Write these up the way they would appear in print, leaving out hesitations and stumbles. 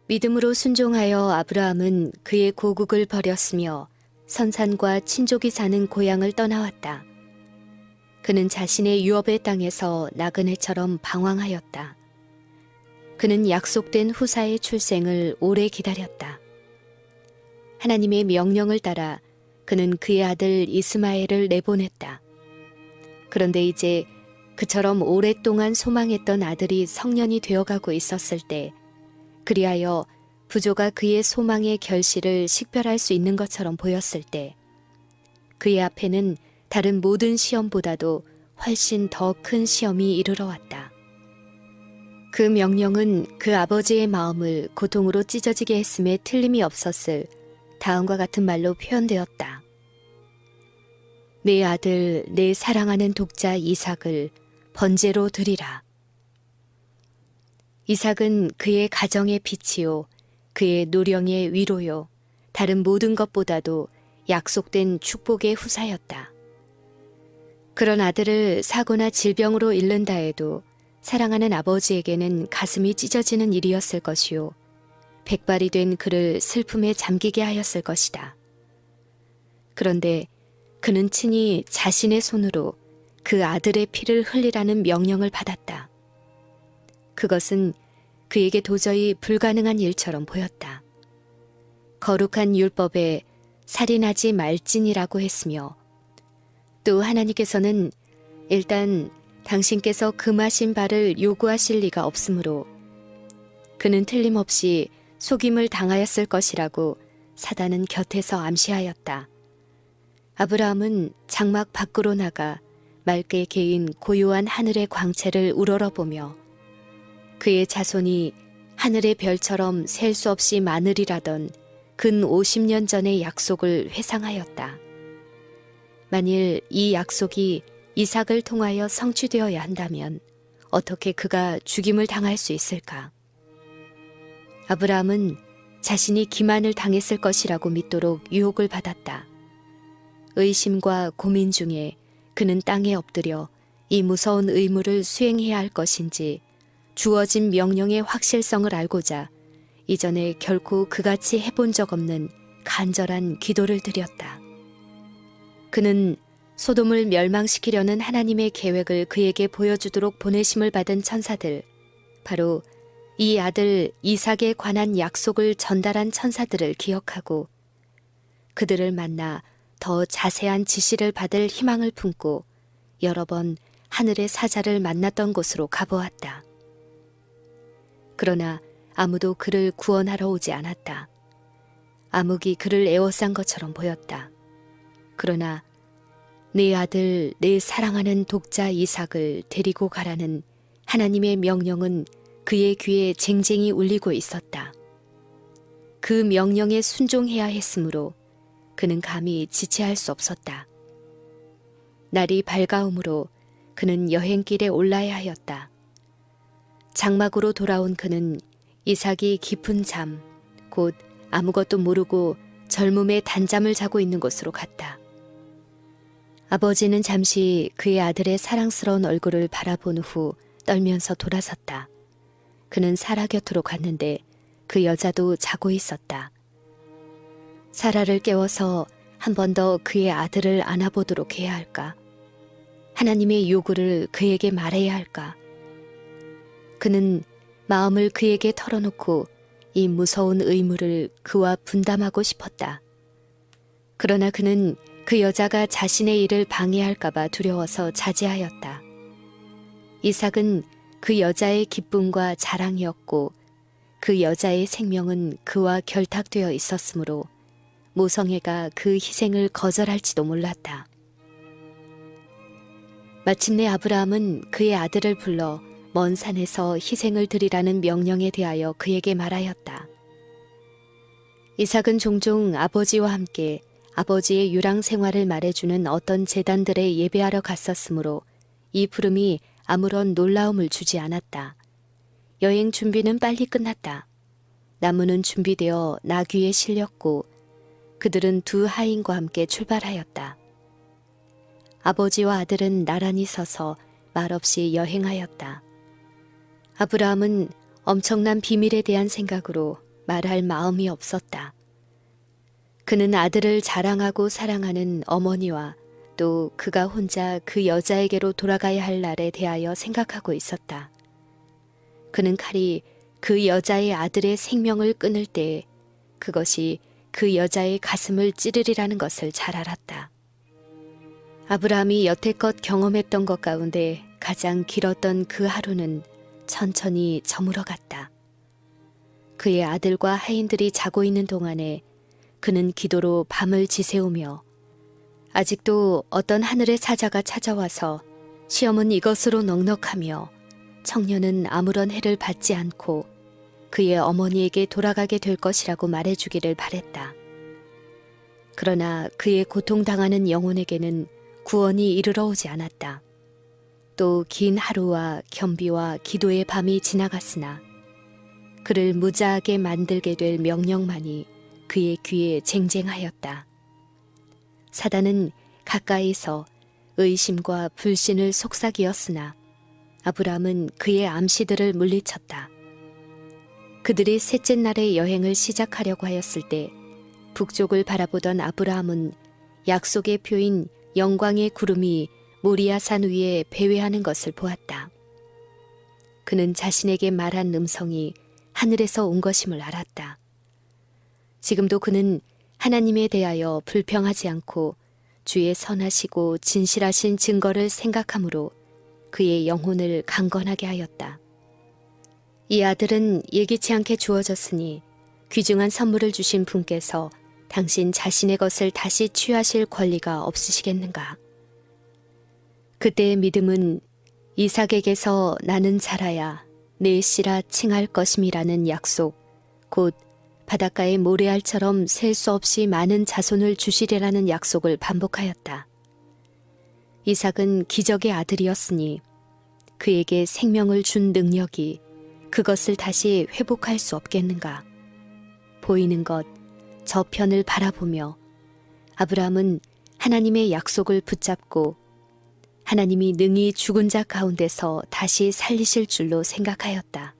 믿음으로 순종하여 아브라함은 그의 고국을 버렸으며 선산과 친족이 사는 고향을 떠나왔다. 그는 자신의 유업의 땅에서 나그네처럼 방황하였다. 그는 약속된 후사의 출생을 오래 기다렸다. 하나님의 명령을 따라 그는 그의 아들 이스마엘을 내보냈다. 그런데 이제 그처럼 오랫동안 소망했던 아들이 성년이 되어가고 있었을 때, 그리하여 부조가 그의 소망의 결실을 식별할 수 있는 것처럼 보였을 때, 그의 앞에는 다른 모든 시험보다도 훨씬 더 큰 시험이 이르러 왔다. 그 명령은 그 아버지의 마음을 고통으로 찢어지게 했음에 틀림이 없었을 다음과 같은 말로 표현되었다. 내 아들, 내 사랑하는 독자 이삭을 번제로 드리라. 이삭은 그의 가정의 빛이요, 그의 노령의 위로요, 다른 모든 것보다도 약속된 축복의 후사였다. 그런 아들을 사고나 질병으로 잃는다 해도 사랑하는 아버지에게는 가슴이 찢어지는 일이었을 것이요, 백발이 된 그를 슬픔에 잠기게 하였을 것이다. 그런데 그는 친히 자신의 손으로 그 아들의 피를 흘리라는 명령을 받았다. 그것은 그에게 도저히 불가능한 일처럼 보였다. 거룩한 율법에 살인하지 말지니라고 했으며, 또 하나님께서는 일단 당신께서 금하신 바를 요구하실 리가 없으므로 그는 틀림없이 속임을 당하였을 것이라고 사단은 곁에서 암시하였다. 아브라함은 장막 밖으로 나가 맑게 개인 고요한 하늘의 광채를 우러러보며 그의 자손이 하늘의 별처럼 셀 수 없이 많으리라던 근 50년 전의 약속을 회상하였다. 만일 이 약속이 이삭을 통하여 성취되어야 한다면 어떻게 그가 죽임을 당할 수 있을까? 아브라함은 자신이 기만을 당했을 것이라고 믿도록 유혹을 받았다. 의심과 고민 중에 그는 땅에 엎드려 이 무서운 의무를 수행해야 할 것인지 주어진 명령의 확실성을 알고자 이전에 결코 그같이 해본 적 없는 간절한 기도를 드렸다. 그는 소돔을 멸망시키려는 하나님의 계획을 그에게 보여주도록 보내심을 받은 천사들, 바로 이 아들 이삭에 관한 약속을 전달한 천사들을 기억하고 그들을 만나 더 자세한 지시를 받을 희망을 품고 여러 번 하늘의 사자를 만났던 곳으로 가보았다. 그러나 아무도 그를 구원하러 오지 않았다. 암흑이 그를 에워싼 것처럼 보였다. 그러나 내 아들, 내 사랑하는 독자 이삭을 데리고 가라는 하나님의 명령은 그의 귀에 쟁쟁이 울리고 있었다. 그 명령에 순종해야 했으므로 그는 감히 지체할 수 없었다. 날이 밝아오므로 그는 여행길에 올라야 하였다. 장막으로 돌아온 그는 이삭이 깊은 잠, 곧 아무것도 모르고 젊음의 단잠을 자고 있는 곳으로 갔다. 아버지는 잠시 그의 아들의 사랑스러운 얼굴을 바라본 후 떨면서 돌아섰다. 그는 사라 곁으로 갔는데 그 여자도 자고 있었다. 사라를 깨워서 한 번 더 그의 아들을 안아보도록 해야 할까? 하나님의 요구를 그에게 말해야 할까? 그는 마음을 그에게 털어놓고 이 무서운 의무를 그와 분담하고 싶었다. 그러나 그는 그 여자가 자신의 일을 방해할까봐 두려워서 자제하였다. 이삭은 그 여자의 기쁨과 자랑이었고 그 여자의 생명은 그와 결탁되어 있었으므로 모성애가 그 희생을 거절할지도 몰랐다. 마침내 아브라함은 그의 아들을 불러 먼 산에서 희생을 드리라는 명령에 대하여 그에게 말하였다. 이삭은 종종 아버지와 함께 아버지의 유랑 생활을 말해주는 어떤 제단들에 예배하러 갔었으므로 이 부름이 아무런 놀라움을 주지 않았다. 여행 준비는 빨리 끝났다. 나무는 준비되어 나귀에 실렸고 그들은 두 하인과 함께 출발하였다. 아버지와 아들은 나란히 서서 말없이 여행하였다. 아브라함은 엄청난 비밀에 대한 생각으로 말할 마음이 없었다. 그는 아들을 자랑하고 사랑하는 어머니와 또 그가 혼자 그 여자에게로 돌아가야 할 날에 대하여 생각하고 있었다. 그는 칼이 그 여자의 아들의 생명을 끊을 때에 그것이 그 여자의 가슴을 찌르리라는 것을 잘 알았다. 아브라함이 여태껏 경험했던 것 가운데 가장 길었던 그 하루는 천천히 저물어갔다. 그의 아들과 하인들이 자고 있는 동안에 그는 기도로 밤을 지새우며 아직도 어떤 하늘의 사자가 찾아와서 시험은 이것으로 넉넉하며 청년은 아무런 해를 받지 않고 그의 어머니에게 돌아가게 될 것이라고 말해주기를 바랬다. 그러나 그의 고통당하는 영혼에게는 구원이 이르러 오지 않았다. 또 긴 하루와 겸비와 기도의 밤이 지나갔으나 그를 무자하게 만들게 될 명령만이 그의 귀에 쟁쟁하였다. 사단은 가까이서 의심과 불신을 속삭이었으나 아브라함은 그의 암시들을 물리쳤다. 그들이 셋째 날의 여행을 시작하려고 하였을 때 북쪽을 바라보던 아브라함은 약속의 표인 영광의 구름이 모리아산 위에 배회하는 것을 보았다. 그는 자신에게 말한 음성이 하늘에서 온 것임을 알았다. 지금도 그는 하나님에 대하여 불평하지 않고 주의 선하시고 진실하신 증거를 생각함으로 그의 영혼을 강건하게 하였다. 이 아들은 예기치 않게 주어졌으니 귀중한 선물을 주신 분께서 당신 자신의 것을 다시 취하실 권리가 없으시겠는가? 그때의 믿음은 이삭에게서 나는 자라야 내 씨라 칭할 것임이라는 약속, 곧 바닷가의 모래알처럼 셀 수 없이 많은 자손을 주시리라는 약속을 반복하였다. 이삭은 기적의 아들이었으니 그에게 생명을 준 능력이 그것을 다시 회복할 수 없겠는가? 보이는 것, 저편을 바라보며 아브라함은 하나님의 약속을 붙잡고 하나님이 능히 죽은 자 가운데서 다시 살리실 줄로 생각하였다.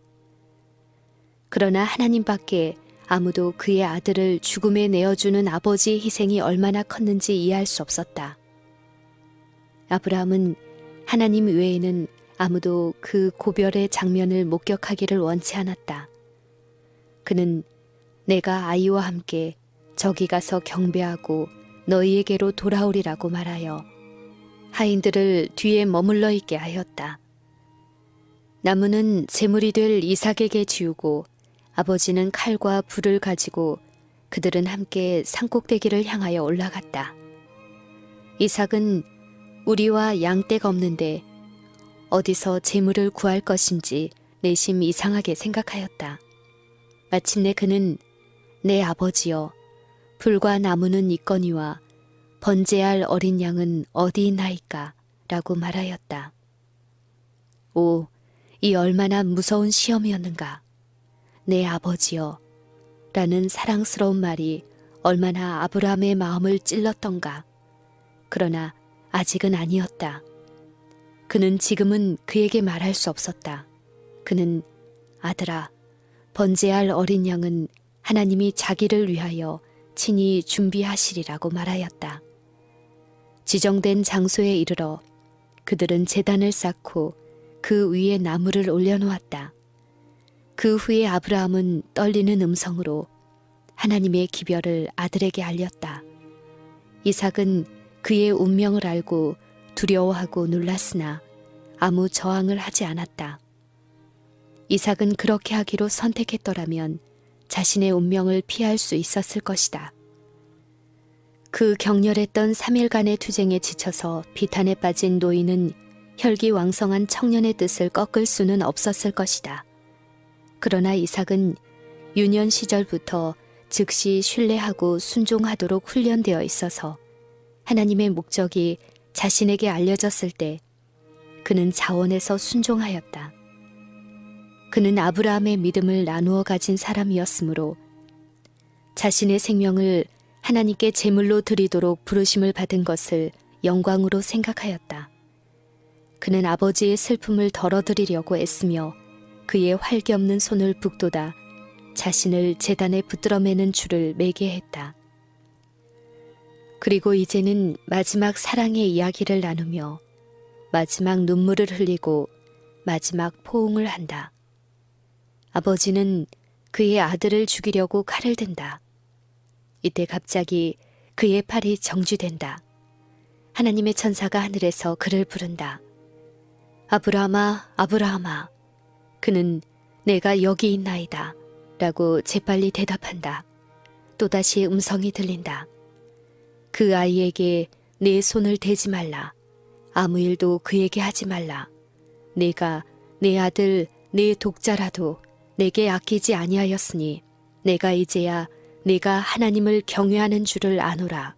그러나 하나님밖에 아무도 그의 아들을 죽음에 내어주는 아버지의 희생이 얼마나 컸는지 이해할 수 없었다. 아브라함은 하나님 외에는 아무도 그 고별의 장면을 목격하기를 원치 않았다. 그는 내가 아이와 함께 저기 가서 경배하고 너희에게로 돌아오리라고 말하여 하인들을 뒤에 머물러 있게 하였다. 나무는 제물이 될 이삭에게 지우고 아버지는 칼과 불을 가지고 그들은 함께 산꼭대기를 향하여 올라갔다. 이삭은 우리와 양떼가 없는데 어디서 제물을 구할 것인지 내심 이상하게 생각하였다. 마침내 그는 내 아버지여 불과 나무는 있거니와 번제할 어린 양은 어디 있나이까? 라고 말하였다. 오, 이 얼마나 무서운 시험이었는가. 내 아버지여 라는 사랑스러운 말이 얼마나 아브라함의 마음을 찔렀던가. 그러나 아직은 아니었다. 그는 지금은 그에게 말할 수 없었다. 그는 아들아, 번제할 어린 양은 하나님이 자기를 위하여 친히 준비하시리라고 말하였다. 지정된 장소에 이르러 그들은 제단을 쌓고 그 위에 나무를 올려놓았다. 그 후에 아브라함은 떨리는 음성으로 하나님의 기별을 아들에게 알렸다. 이삭은 그의 운명을 알고 두려워하고 놀랐으나 아무 저항을 하지 않았다. 이삭은 그렇게 하기로 선택했더라면 자신의 운명을 피할 수 있었을 것이다. 그 격렬했던 3일간의 투쟁에 지쳐서 비탄에 빠진 노인은 혈기왕성한 청년의 뜻을 꺾을 수는 없었을 것이다. 그러나 이삭은 유년 시절부터 즉시 신뢰하고 순종하도록 훈련되어 있어서 하나님의 목적이 자신에게 알려졌을 때 그는 자원해서 순종하였다. 그는 아브라함의 믿음을 나누어 가진 사람이었으므로 자신의 생명을 하나님께 제물로 드리도록 부르심을 받은 것을 영광으로 생각하였다. 그는 아버지의 슬픔을 덜어드리려고 애쓰며 그의 활기 없는 손을 북돋아 자신을 제단에 붙들어매는 줄을 매게 했다. 그리고 이제는 마지막 사랑의 이야기를 나누며 마지막 눈물을 흘리고 마지막 포옹을 한다. 아버지는 그의 아들을 죽이려고 칼을 든다. 이때 갑자기 그의 팔이 정지된다. 하나님의 천사가 하늘에서 그를 부른다. 아브라함아, 아브라함아. 그는 내가 여기 있나이다 라고 재빨리 대답한다. 또다시 음성이 들린다. 그 아이에게 내 손을 대지 말라. 아무 일도 그에게 하지 말라. 내가 내 아들 내 독자라도 내게 아끼지 아니하였으니 내가 이제야 내가 하나님을 경외하는 줄을 아노라.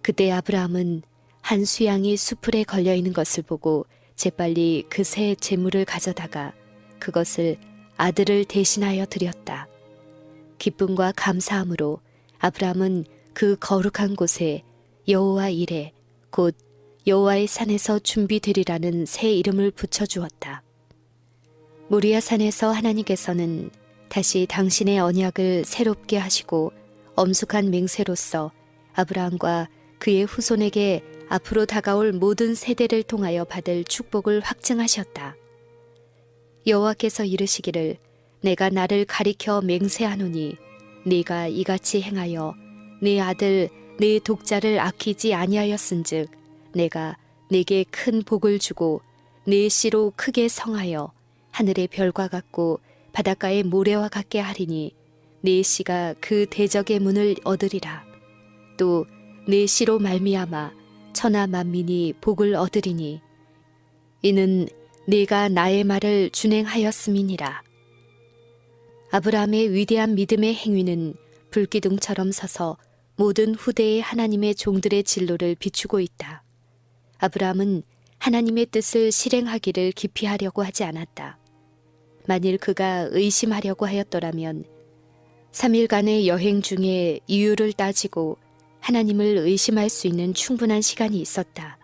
그때 아브라함은 한 수양이 수풀에 걸려있는 것을 보고 재빨리 그 새 재물을 가져다가 그것을 아들을 대신하여 드렸다. 기쁨과 감사함으로 아브라함은 그 거룩한 곳에 여호와 이레 곧 여호와의 산에서 준비되리라는 새 이름을 붙여주었다. 모리아 산에서 하나님께서는 다시 당신의 언약을 새롭게 하시고 엄숙한 맹세로서 아브라함과 그의 후손에게 앞으로 다가올 모든 세대를 통하여 받을 축복을 확증하셨다. 여호와께서 이르시기를 내가 나를 가리켜 맹세하노니 네가 이같이 행하여 네 아들 네 독자를 아끼지 아니하였은즉 내가 네게 큰 복을 주고 네 씨로 크게 성하여 하늘의 별과 같고 바닷가의 모래와 같게 하리니 네 씨가 그 대적의 문을 얻으리라. 또 네 씨로 말미암아 천하 만민이 복을 얻으리니 이는 네가 나의 말을 준행하였음이니라. 아브라함의 위대한 믿음의 행위는 불기둥처럼 서서 모든 후대의 하나님의 종들의 진로를 비추고 있다. 아브라함은 하나님의 뜻을 실행하기를 기피하려고 하지 않았다. 만일 그가 의심하려고 하였더라면 3일간의 여행 중에 이유를 따지고 하나님을 의심할 수 있는 충분한 시간이 있었다.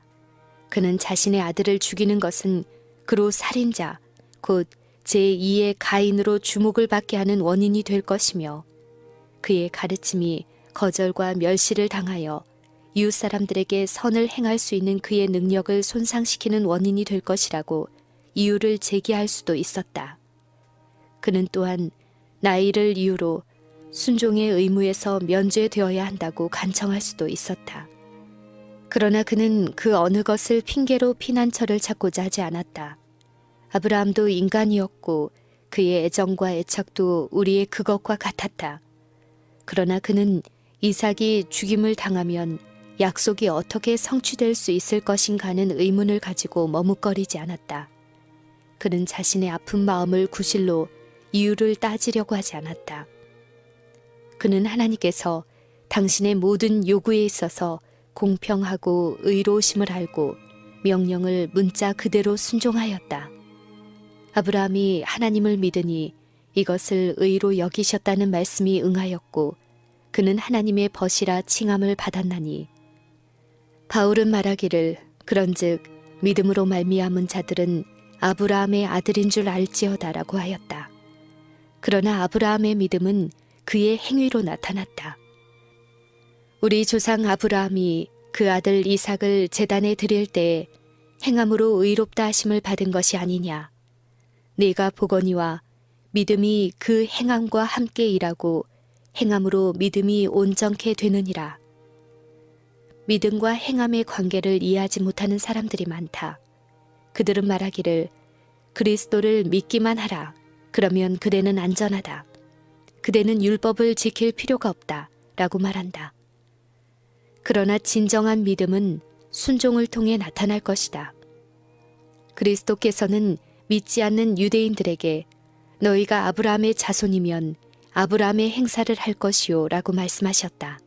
그는 자신의 아들을 죽이는 것은 그로 살인자, 곧 제2의 가인으로 주목을 받게 하는 원인이 될 것이며 그의 가르침이 거절과 멸시를 당하여 이웃 사람들에게 선을 행할 수 있는 그의 능력을 손상시키는 원인이 될 것이라고 이유를 제기할 수도 있었다. 그는 또한 나이를 이유로 순종의 의무에서 면제되어야 한다고 간청할 수도 있었다. 그러나 그는 그 어느 것을 핑계로 피난처를 찾고자 하지 않았다. 아브라함도 인간이었고 그의 애정과 애착도 우리의 그것과 같았다. 그러나 그는 이삭이 죽임을 당하면 약속이 어떻게 성취될 수 있을 것인가 하는 의문을 가지고 머뭇거리지 않았다. 그는 자신의 아픈 마음을 구실로 이유를 따지려고 하지 않았다. 그는 하나님께서 당신의 모든 요구에 있어서 공평하고 의로우심을 알고 명령을 문자 그대로 순종하였다. 아브라함이 하나님을 믿으니 이것을 의로 여기셨다는 말씀이 응하였고 그는 하나님의 벗이라 칭함을 받았나니 바울은 말하기를 그런즉 믿음으로 말미암은 자들은 아브라함의 아들인 줄 알지어다라고 하였다. 그러나 아브라함의 믿음은 그의 행위로 나타났다. 우리 조상 아브라함이 그 아들 이삭을 제단에 드릴 때에 행함으로 의롭다 하심을 받은 것이 아니냐. 네가 보거니와 믿음이 그 행함과 함께 일하고 행함으로 믿음이 온전케 되느니라. 믿음과 행함의 관계를 이해하지 못하는 사람들이 많다. 그들은 말하기를 그리스도를 믿기만 하라. 그러면 그대는 안전하다. 그대는 율법을 지킬 필요가 없다. 라고 말한다. 그러나 진정한 믿음은 순종을 통해 나타날 것이다. 그리스도께서는 믿지 않는 유대인들에게 너희가 아브라함의 자손이면 아브라함의 행사를 할 것이요 라고 말씀하셨다.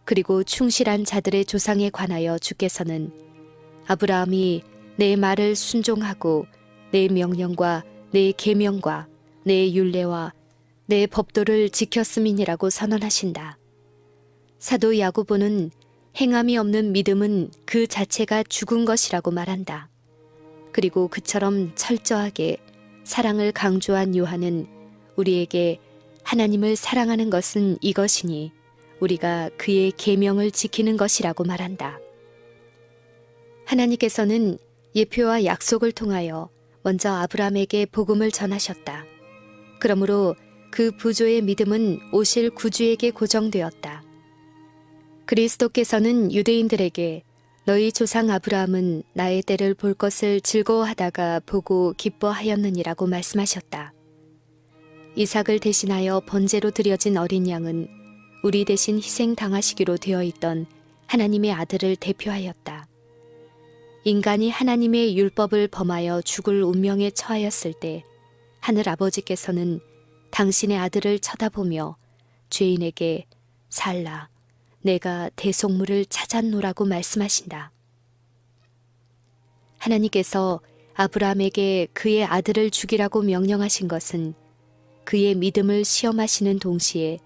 그리고 충실한 자들의 조상에 관하여 주께서는 아브라함이 내 말을 순종하고 내 명령과 내 계명과 내 율례와 내 법도를 지켰음이니라고 선언하신다. 사도 야고보는 행함이 없는 믿음은 그 자체가 죽은 것이라고 말한다. 그리고 그처럼 철저하게 사랑을 강조한 요한은 우리에게 하나님을 사랑하는 것은 이것이니 우리가 그의 계명을 지키는 것이라고 말한다. 하나님께서는 예표와 약속을 통하여 먼저 아브라함에게 복음을 전하셨다. 그러므로 그 부조의 믿음은 오실 구주에게 고정되었다. 그리스도께서는 유대인들에게 너희 조상 아브라함은 나의 때를 볼 것을 즐거워하다가 보고 기뻐하였느니라고 말씀하셨다. 이삭을 대신하여 번제로 드려진 어린 양은 우리 대신 희생당하시기로 되어 있던 하나님의 아들을 대표하였다. 인간이 하나님의 율법을 범하여 죽을 운명에 처하였을 때 하늘 아버지께서는 당신의 아들을 쳐다보며 죄인에게 살라, 내가 대속물을 찾았노라고 말씀하신다. 하나님께서 아브라함에게 그의 아들을 죽이라고 명령하신 것은 그의 믿음을 시험하시는 동시에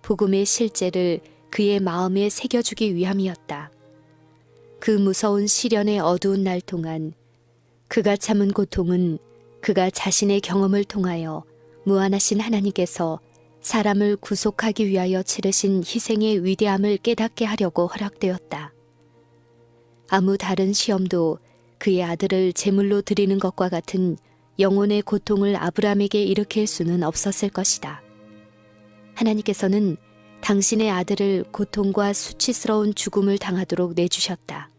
복음의 실제를 그의 마음에 새겨주기 위함이었다. 그 무서운 시련의 어두운 날 동안 그가 참은 고통은 그가 자신의 경험을 통하여 무한하신 하나님께서 사람을 구속하기 위하여 치르신 희생의 위대함을 깨닫게 하려고 허락되었다. 아무 다른 시험도 그의 아들을 제물로 드리는 것과 같은 영혼의 고통을 아브라함에게 일으킬 수는 없었을 것이다. 하나님께서는 당신의 아들을 고통과 수치스러운 죽음을 당하도록 내주셨다.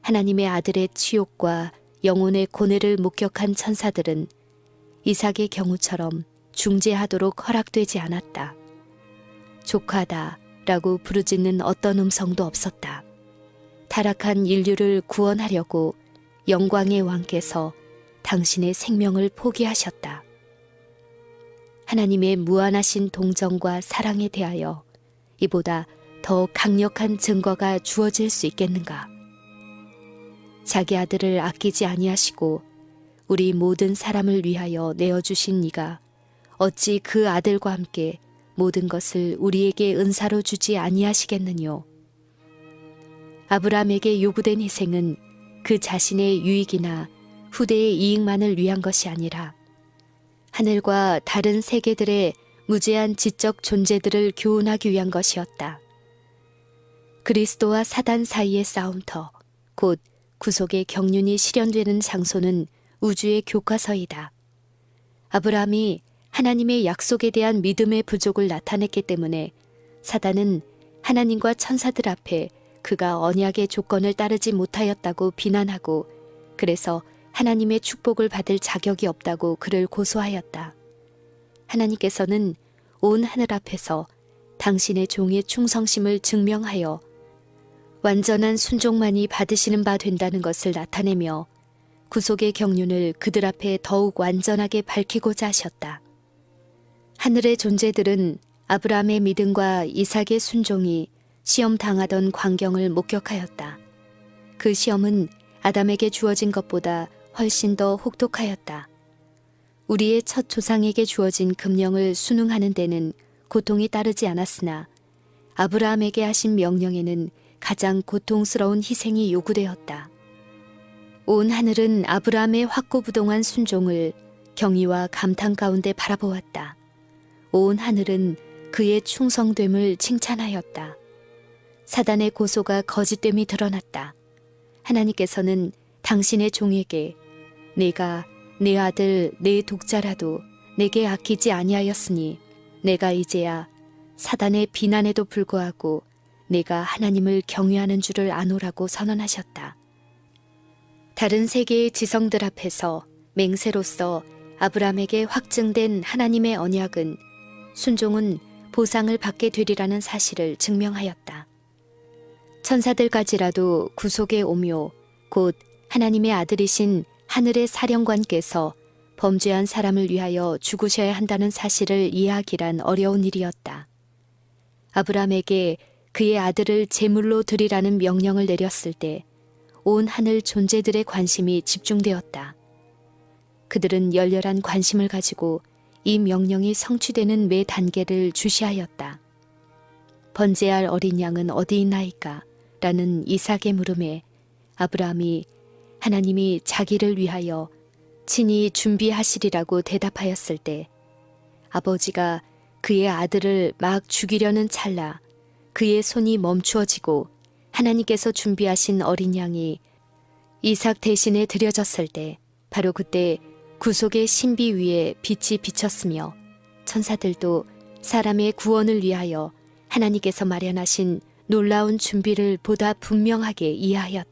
하나님의 아들의 치욕과 영혼의 고뇌를 목격한 천사들은 이삭의 경우처럼 중재하도록 허락되지 않았다. 족하다 라고 부르짖는 어떤 음성도 없었다. 타락한 인류를 구원하려고 영광의 왕께서 당신의 생명을 포기하셨다. 하나님의 무한하신 동정과 사랑에 대하여 이보다 더 강력한 증거가 주어질 수 있겠는가? 자기 아들을 아끼지 아니하시고 우리 모든 사람을 위하여 내어주신 이가 어찌 그 아들과 함께 모든 것을 우리에게 은사로 주지 아니하시겠느뇨? 아브라함에게 요구된 희생은 그 자신의 유익이나 후대의 이익만을 위한 것이 아니라 하늘과 다른 세계들의 무제한 지적 존재들을 교훈하기 위한 것이었다. 그리스도와 사단 사이의 싸움터, 곧 구속의 경륜이 실현되는 장소는 우주의 교과서이다. 아브라함이 하나님의 약속에 대한 믿음의 부족을 나타냈기 때문에 사단은 하나님과 천사들 앞에 그가 언약의 조건을 따르지 못하였다고 비난하고 그래서 하나님의 축복을 받을 자격이 없다고 그를 고소하였다. 하나님께서는 온 하늘 앞에서 당신의 종의 충성심을 증명하여 완전한 순종만이 받으시는 바 된다는 것을 나타내며 구속의 경륜을 그들 앞에 더욱 완전하게 밝히고자 하셨다. 하늘의 존재들은 아브라함의 믿음과 이삭의 순종이 시험 당하던 광경을 목격하였다. 그 시험은 아담에게 주어진 것보다 훨씬 더 혹독하였다. 우리의 첫 조상에게 주어진 금령을 순응하는 데는 고통이 따르지 않았으나 아브라함에게 하신 명령에는 가장 고통스러운 희생이 요구되었다. 온 하늘은 아브라함의 확고부동한 순종을 경의와 감탄 가운데 바라보았다. 온 하늘은 그의 충성됨을 칭찬하였다. 사단의 고소가 거짓됨이 드러났다. 하나님께서는 당신의 종에게 내가 내 아들 내 독자라도 내게 아끼지 아니하였으니 내가 이제야 사단의 비난에도 불구하고 내가 하나님을 경외하는 줄을 아노라고 선언하셨다. 다른 세계의 지성들 앞에서 맹세로서 아브라함에게 확증된 하나님의 언약은 순종은 보상을 받게 되리라는 사실을 증명하였다. 천사들까지라도 구속의 오묘, 곧 하나님의 아들이신 하늘의 사령관께서 범죄한 사람을 위하여 죽으셔야 한다는 사실을 이해하기란 어려운 일이었다. 아브라함에게 그의 아들을 제물로 드리라는 명령을 내렸을 때 온 하늘 존재들의 관심이 집중되었다. 그들은 열렬한 관심을 가지고 이 명령이 성취되는 매 단계를 주시하였다. 번제할 어린 양은 어디 있나이까? 라는 이삭의 물음에 아브라함이 하나님이 자기를 위하여 친히 준비하시리라고 대답하였을 때 아버지가 그의 아들을 막 죽이려는 찰나 그의 손이 멈추어지고 하나님께서 준비하신 어린 양이 이삭 대신에 드려졌을 때 바로 그때 구속의 신비 위에 빛이 비쳤으며 천사들도 사람의 구원을 위하여 하나님께서 마련하신 놀라운 준비를 보다 분명하게 이해하였다.